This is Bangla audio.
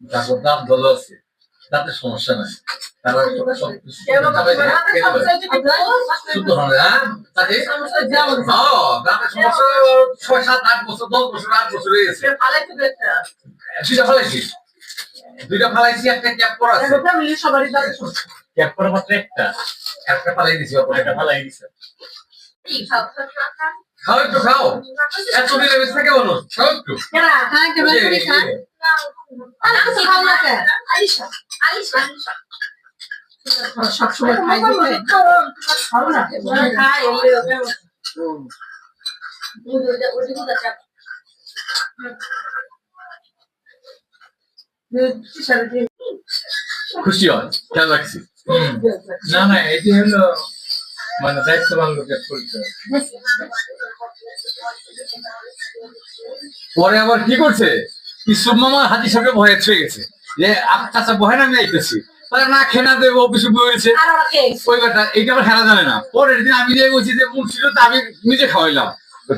তারপর দাঁত ভালো আছে, দাঁতের সমস্যা নাই। তারপর শুদ্ধ হবে, হ্যাঁ তাকে দাঁতের সমস্যা 6, 7, 8 বছর, 10 বছর, 8 বছর হয়ে গেছে। দুইটা ফালাইছি, একটা ক্যাপ করা আছে। ক্যাপ করা মাত্র একটা ফালাই দিছি, একটা ফালাই দিছে। খাও একটু খাও, এত দিনে বেশ থাকে বলো, খাও একটু। সবসময় খাই খুশি হয়, খেয়াল রাখছি। না না, এটি হলো মানে দায়িত্ববান লোকের পরিচয়। পরে আবার কি করছে, ইসুফ মামা হাজির সাহেব ভয়ে ছুঁয়ে গেছে যে চাচা বহে না, আমি আইতেছি। তাহলে না খেনা দেবো, অফিসে বলেছে ওই ব্যাটা, এইটা আবার খেলা জানে না। পরের দিন আমি যে বলছি যে মুন্সিটা আমি নিজে খাওয়াইলাম।